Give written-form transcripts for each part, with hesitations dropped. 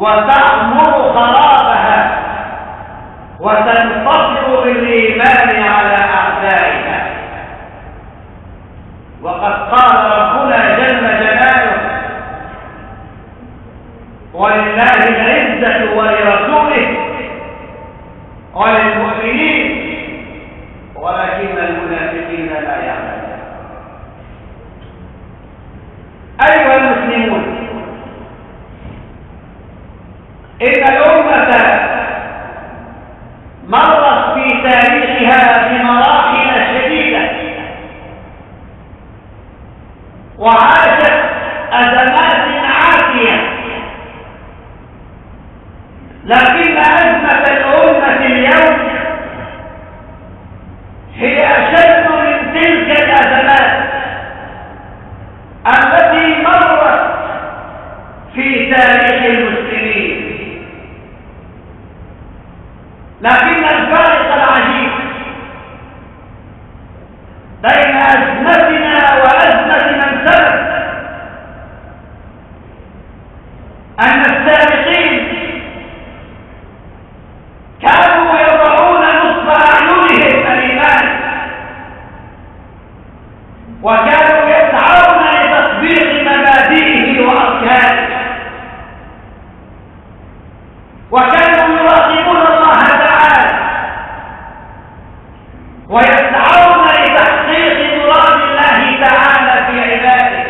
وتأمر خرابها وتنتصر بالإيمان على أعدائها. وقد قال ربنا جل جلاله: ولله العزة ولرسوله وللمؤمنين ولكن المنافقين لا يعلمون. أيها المسلمون، إن الأمة مرت في تاريخها بمراحل شديدة وعاشت أزمات عاتية، لكن أزمة الأمة اليوم هي أشد من تلك الأزمات التي مرت في تاريخ المسلمين. لكن الفارق العجيب بين أزمتنا وأزمة من سبق أن السابقين كانوا يضعون نصب أعينهم الإيمان، وكانوا يسعون لتطبيق مبادئه وأركانه، وكانوا يراقبون الله تعالى ويسعون لتحقيق مراد الله تعالى في عباده،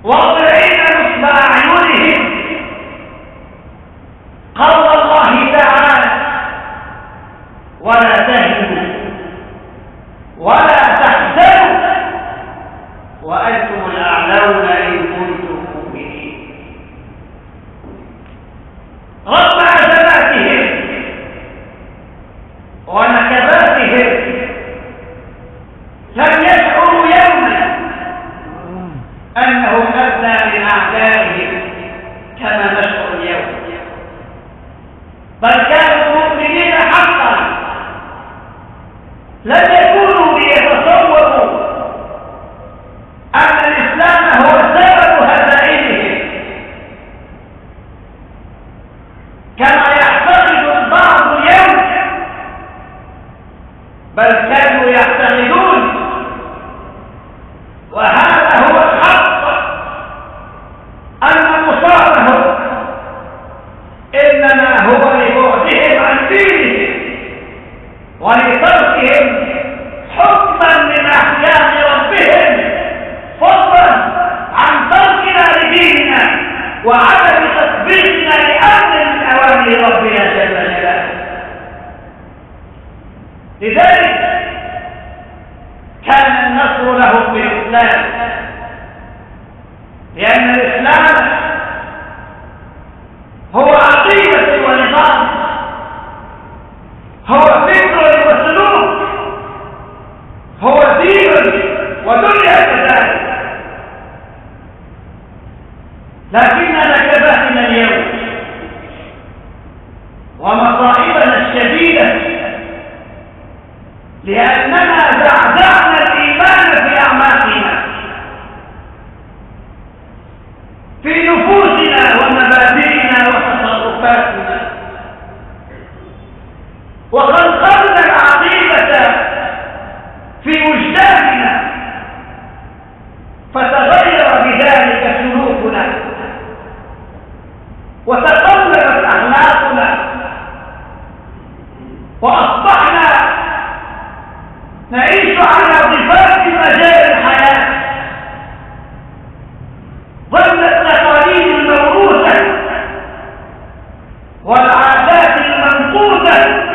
واضعين نصب أعينهم قول الله تعالى: ولا تهنوا ولا تحزنوا وأنتم الأعلون إن كنتم مؤمنين. رغم أزماتهم ونكباتهم لم يشعروا يوما أنهم أدنى من أعدائهم كما نشعر اليوم، بل كانوا مؤمنين حقا. لم يكونوا ليتصوروا أن الإسلام هو سبب هزائمهم كما يعتقد البعض اليوم، بل كانوا يعتقدون، وهذا هو الحق، أن مصابهم إنما هو لبعدهم عن دينهم ولتركهم حكما من أحكام ربهم، فضلا عن تركنا لديننا وعدم تطبيقنا لأمر من أوامر ربنا جل جلاله. لذلك كان النصر لهم بالإسلام، لأن الإسلام هو عقيدة ونظام، هو فكر وسلوك، هو دين ودنيا كذلك. لكن نكباتنا اليوم ومصائبنا الشديدة لأننا زعزعنا الإيمان في أعماقنا، في نفوسنا ومبادئنا وتصرفاتنا، وخلقنا العقيدة في وجداننا، فتغير بذلك سلوكنا وتقلبت أخلاقنا، وأصبحنا نعيش على ضفاف مجال الحياة، ظل التقاليد الموروثة والعادات المنقوذة،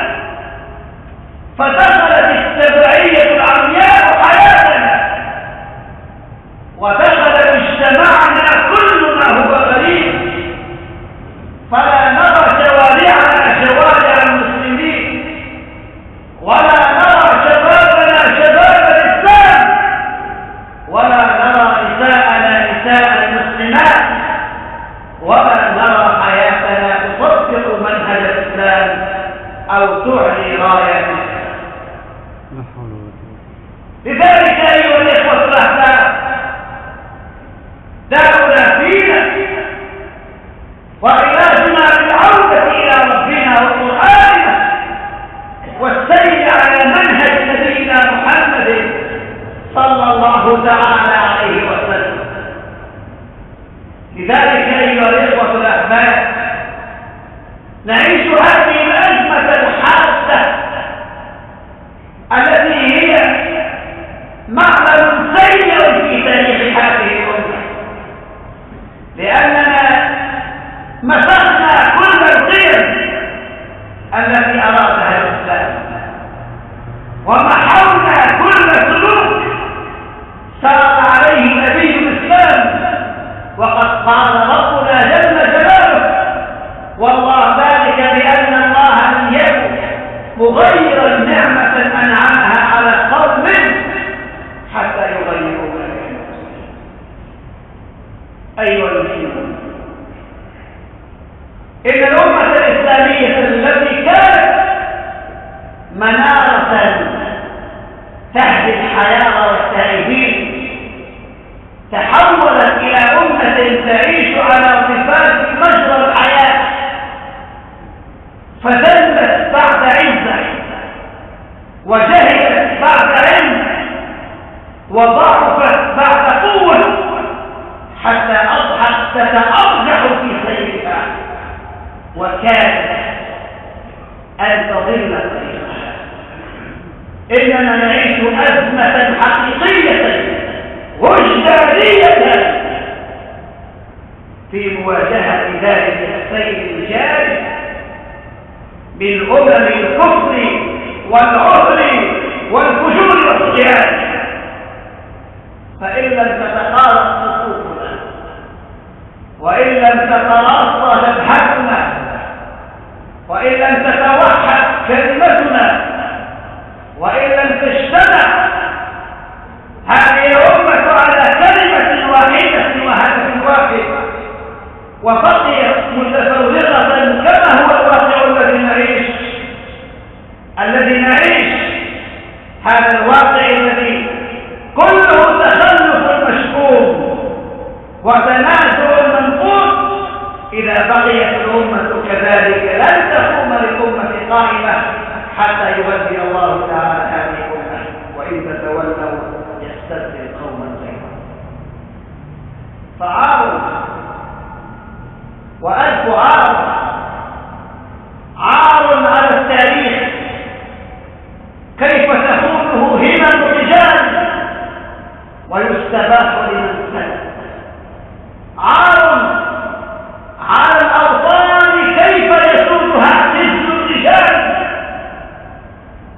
فدخلت التبعية العمياء حياتنا، ودخل مجتمعنا كل ما هو غريب، فلا نرى شوارعنا شوارع المسلمين، ولا نرى شبابنا شباب الإسلام، ولا نرى نساءنا نساء المسلمات، ولا نرى حياتنا تطبق منهج الإسلام أو تعلي راية الإسلام. لذلك أيها الإخوة الأحباب، دعونا فينا وعلاجنا بالعودة إلى ربنا وقرآننا والسير على منهج نبينا محمد صلى الله تعالى عليه وسلم. لذلك أيها الإخوة الأحباب نعيش هذه الأزمة الحادة التي هي معمل سيء في تاريخ هذه الأمة، لأننا مسخنا كل القيم التي أرادها الإسلام ومحونا كل سلوك سار عليه نبي الإسلام، وقد قال ربنا جل جلاله: والله ذلك بأن الله لم يكن مغيرا نعمة أنعمها على قوم حتى يغيروا ما بأنفسهم. أيها المسلمون، إن الأمة الإسلامية التي كانت منارة تهدي الحياة والتائبين تحولت إلى أمة تعيش على صفات مجرى الحياة، فذلت بعد عزة وجهلت بعد علم وضعفت بعد قوة، حتى أصبحت تتأرجح في سيرها وكادت أن تضل طريقها. إننا نعيش أزمة حقيقية وجدانية في مواجهة ذلك السير الجاري من أمم الكفر والعذر والفجور والصيام. فإن لم تتقارب صفوفنا وإن لم تتراصى جبهتنا وإن لم تتوحد كلمتنا وإن لم تجتمع هذه الأمة على كلمة واحدة وهدف واحد وبقيت متفرقة كما هو الواقع الذي نعيش هذا الواقع الذي كله تخلف مشكوك وتنازع منقوص، إذا بقيت الأمة كذلك لن تقوم للأمة قائمة حتى يبدل الله تعالى هذه الأمة، وإن تتولوا يستبدل قوما غيرهم. فعار وألف عار على التاريخ كيف تخونه همم الرجال ويستباح لمن سلم، عار على الأوطان كيف يسودها عز الرجال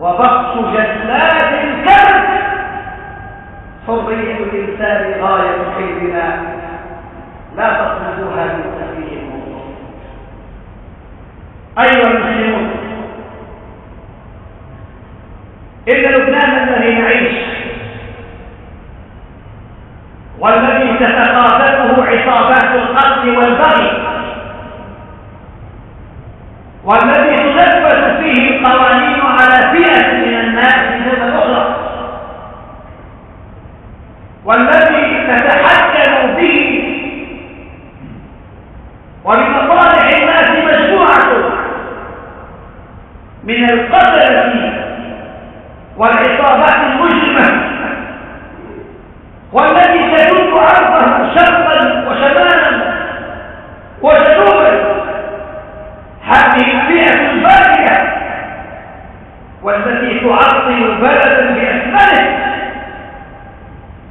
وبخس جلاد الكلب. حرية الإنسان غاية حلمنا لا تطلبوها من سفيه الموضوع. أيها المسلمون، إن لبنان الذي نعيش والذي تتقاذفه عصابات القتل والبغي والذي تنفذ فيه القوانين على فئة من الناس دون الأخرى والذي تتحكم به ولمصالح الناس مجموعة من القتلة والعصابات المجرمة والذي تجوب عرضه شرقا وشمالا وجنوبا، هذه الفئة الباقية والتي تعطل بلدا بأكمله.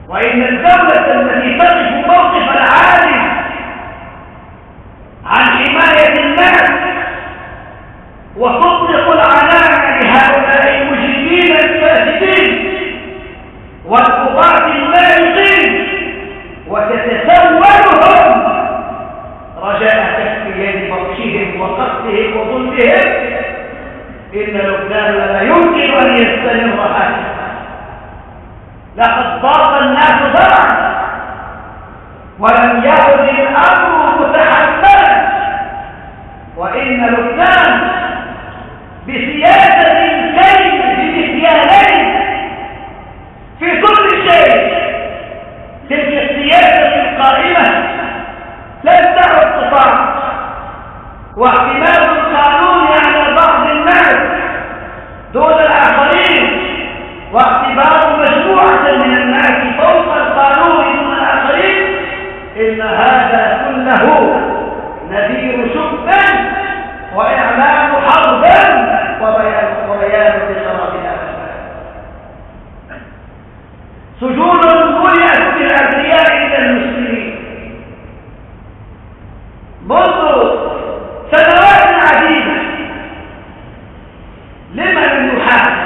وإن الدولة التي تقف موقف العالم عن حماية الناس وتطلق العنان لهؤلاء المجرمين الفاسدين والقضاة البالغين وتتسولهم رجاء كف يد بطشهم وقتلهم وظلمهم، إن لبنان لا يمكن أن يستمر هكذا. لقد ضاق الناس ضرعا ولم يعد الأمر متحملا، وإن لبنان بسياسة كيد بمثيالين في كل شيء. تلك السياسة القائمة لن تعد تطاع إن هذا كله نذير شبا وإعلان حربا وبيان بشرفها. سجون ملئت بالأبرياء إلى المسلمين منذ سنوات عديدة. لما لم يحاكم؟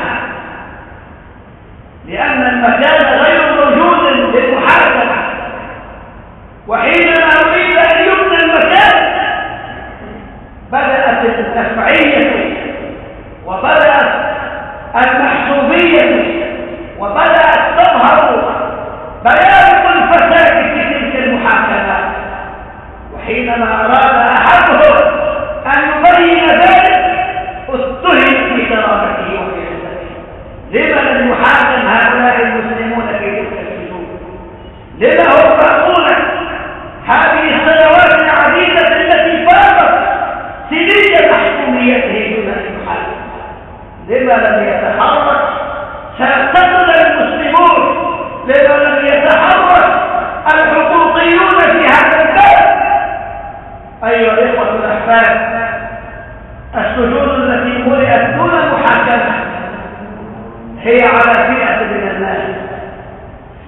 لأن المكان غير موجود للمحاكمة، وحينما أريد أن يبنى المكان بدأت التفعية وبدأت المحسوبية وبدأت تظهر بيان الفساد في تلك المحاكمات. وحينما أراد أحدهم أن يبين ذلك اتهم بكرامته وبعزته. لما لم يحاكم هؤلاء المسلمون في تلك السجون؟ لما هم باقون هذه السنوات العديدة التي فاتت سنين محكوميته دون أن يحاكم؟ لما لم يتحرك سيقتتل المسلمون؟ لما لم يتحرك الحقوقيون في هذا الباب؟ أيها الإخوة الأحباب، السجون التي ملئت دون محاكمة هي على فئة من الناس،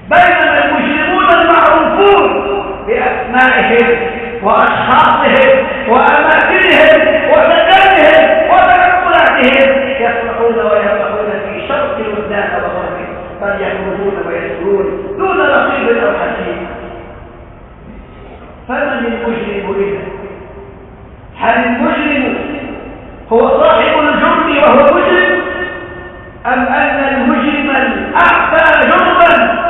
بينما المجرمون المعروفون بأسمائهم وأشخاصهم وأماكنهم وسكنهم وتنقلاتهم يصلحون ويصلحون في شرق لبنان وغربه، بل يخرجون ويسرون دون نصيب أو حسيب. فمن المجرم إذا؟ هل المجرم هو صاحب الجرم وهو مجرم، أم أن المجرم الأعفى جرما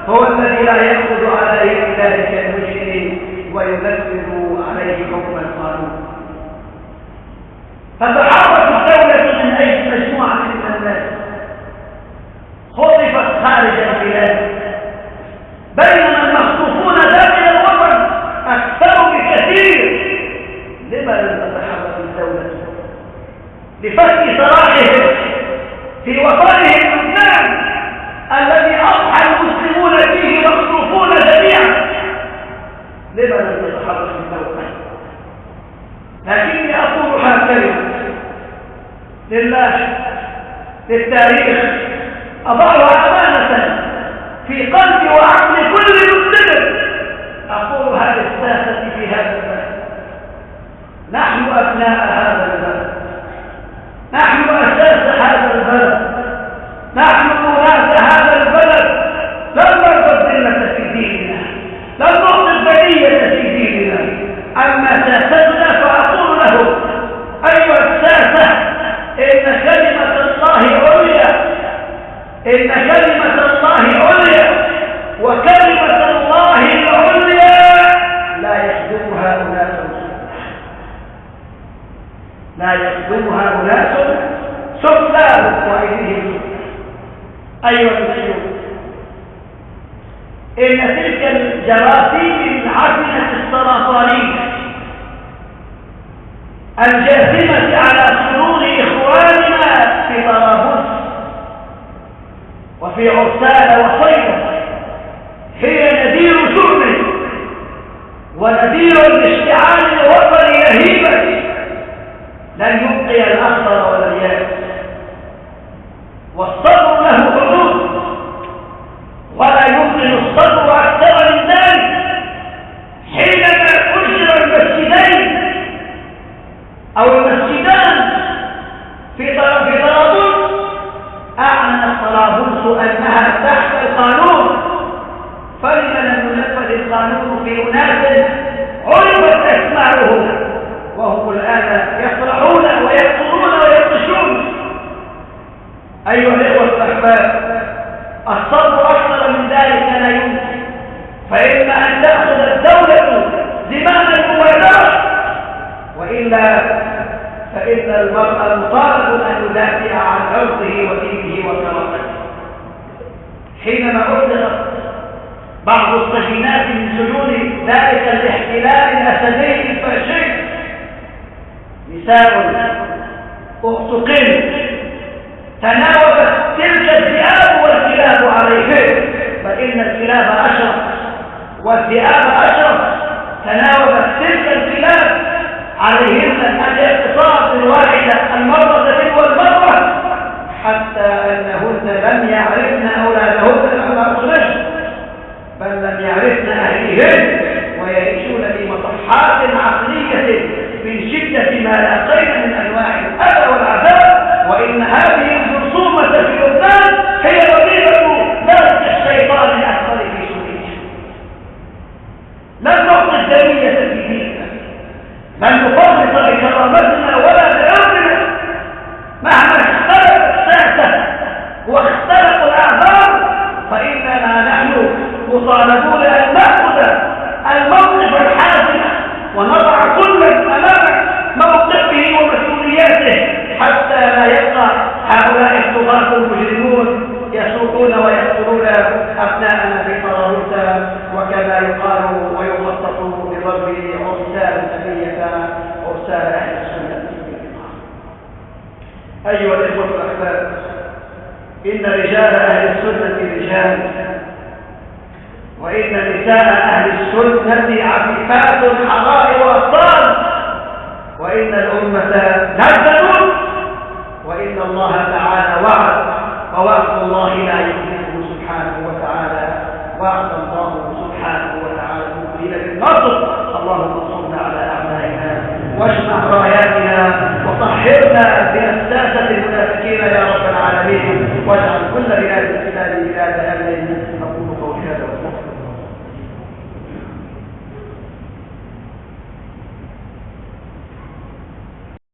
هو الذي لا يأخذ على يد ذلك المجرم وينفذ عليه حكم القانون؟ فتحركت الدولة من أجل مجموعة من الناس خطفت خارج البلاد، بينما المخطوفون داخل الوطن أكثر بكثير. لما لم تتحرك الدولة لفك سراحهم في وطنهم لبنان الذي أضحى المسلمون فيه مخطوفون جميعا؟ لما لم تتحرك الدولة؟ لكني أقولها كلمة لله، للتاريخ، أضعها أمانة في قلب وعقل كل مسلم. أقولها للساسة في هذا البلد: نحن أبناء هذا البلد، نحن أساس هذا البلد، نحن ولاة هذا البلد. لم نرضى الذلة في ديننا، لم نعطي البلية في ديننا. أما ساستنا فأقول له: أيها الساسة، إن كلمة الله عليا، إن كلمة الله عليا، وكلمة الله العليا لا يخدمها أناس لا يخدمها أناس سفلى وأيديهم. أيها المسلمون، إن تلك الجراثيم العفنة السرطانية الجاثمة على صدور إخواننا في طرابلس وفي عرسال وصيدا هي نذير شؤم ونذير لاشتعال الوطن لهيبة لن يبقي الأخضر ولا اليابس. والصبر له حدود، ولا يمكن الصبر أكثر من ذلك. حينما أجر المسجدين أو المسجدان في طرابلس، أعلنت طرابلس أنها تحت القانون. فلما لم ينفذ القانون في أناس عرفت أسماءهم وهم الآن يفرحون ويقتلون ويبطشون؟ أيها الإخوة الأحباب، الصبر أكثر من ذلك لا يمكن. فإما أن تأخذ الدولة زمام المبادرة، وإلا فإن المرء مطالب أن يدافع عن عرضه ودينه وكرامته. حينما أصدرت بعض السجينات من سجون ذلك الاحتلال الأسدي الفاشي، نساء اغتقلن تناوبت تلك الذئاب والكلاب عليهم، فإن الكلاب أشرف والذئاب أشرف تلك الكلاب عليهن الاقتصاد الواحدة المرة تلو المرة، حتى أنهن لم يعرفن أولادهن لما أخرجن، بل لم يعرفن أهلهن، ويعيشون في مصحات عقلية من شدة ما لاقين من أنواع الأذى والعذاب. وإن هذه الجرثومة في لبنان هي وظيفة ذلك الشيطان الأكبر في سوريا. لن نعطي الدنية في ديننا، لن نفرط بكرامتنا ولا بعرضنا، مهما اختلفت الساسة واختلف الأعذار، فإننا نحن مطالبون أن نأخذ الموقف الحاسم ونضع كلا أمام موقفه ومسؤولياته، حتى لا يبقى هؤلاء الطغاة المجرمون يسوقون ويقتلون أبناءنا في طراروسة، وكما يقال ويخطط بضرب عرسان سبية عرسان أهل السنة. أيها الإخوة الأحباب، إن رجال أهل السنة رجال، وإن نساء أهل السنة عفيفات حرائر وأبطال، وإن الأمة نزلوا، وإن الله تعالى وعد، ووعد الله لا يخلفه سبحانه وتعالى، وعد الله سبحانه وتعالى المؤمنين بالنصر. اللهم انصرنا على أعدائنا، واجمع راياتنا، وطهرنا بأساسة المنافقين يا رب العالمين، واجعل كل بلاد